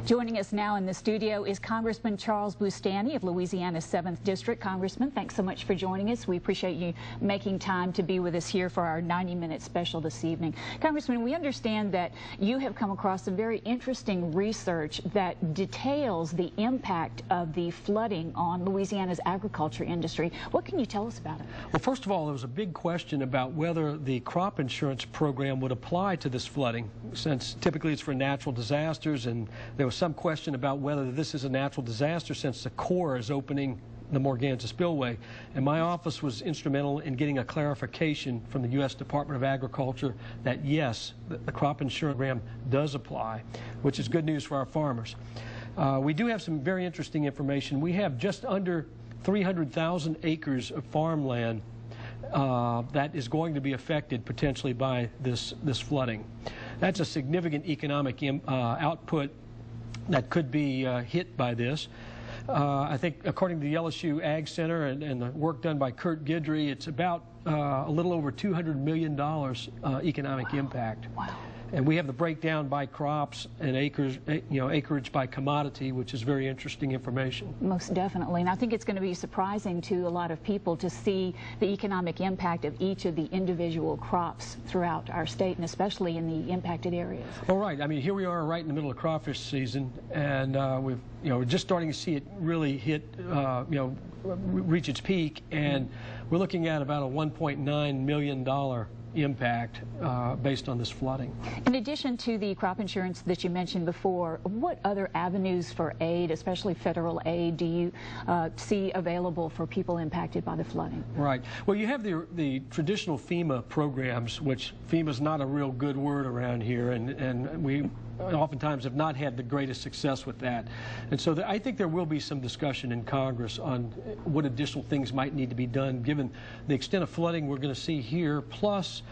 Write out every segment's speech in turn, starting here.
Joining us now in the studio is Congressman Charles Boustany of Louisiana's 7th District. Congressman, thanks so much for joining us. We appreciate you making time to be with us here for our 90-minute special this evening. Congressman, we understand that you have come across some very interesting research that details the impact of the flooding on Louisiana's agriculture industry. What can you tell us about it? Well, first of all, there was a big question about whether the crop insurance program would apply to this flooding, since typically it's for natural disasters, and there was some question about whether this is a natural disaster since the Corps is opening the Morganza spillway. And my office was instrumental in getting a clarification from the U.S. Department of Agriculture that yes, the crop insurance program does apply, which is good news for our farmers. We do have some very interesting information. We have just under 300,000 acres of farmland that is going to be affected potentially by this flooding. That's a significant economic output that could be hit by this. I think according to the LSU Ag Center and the work done by Kurt Guidry, it's about a little over $200 million economic impact. Wow. And we have the breakdown by crops and acres, acreage by commodity, which is very interesting information. Most definitely. And I think it's going to be surprising to a lot of people to see the economic impact of each of the individual crops throughout our state, and especially in the impacted areas. Well, right. I mean, here we are right in the middle of crawfish season, and we're just starting to see it really hit, reach its peak, and we're looking at about a $1.9 million impact based on this flooding. In addition to the crop insurance that you mentioned before, what other avenues for aid, especially federal aid, do you see available for people impacted by the flooding? Right. Well, you have the traditional FEMA programs, which FEMA is not a real good word around here, and we oftentimes have not had the greatest success with that. And so I think there will be some discussion in Congress on what additional things might need to be done given the extent of flooding we're going to see here, plus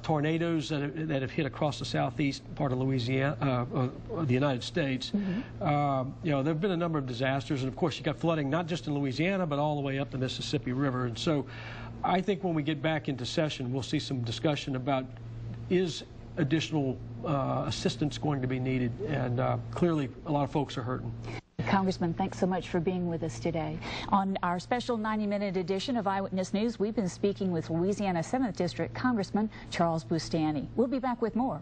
tornadoes that have hit across the southeast part of Louisiana, the United States. Mm-hmm. There have been a number of disasters, and of course you got flooding not just in Louisiana but all the way up the Mississippi River. And so I think when we get back into session we'll see some discussion about is additional assistance going to be needed, and clearly a lot of folks are hurting. Congressman, thanks so much for being with us today. On our special 90-minute edition of Eyewitness News, we've been speaking with Louisiana 7th District Congressman Charles Boustany. We'll be back with more.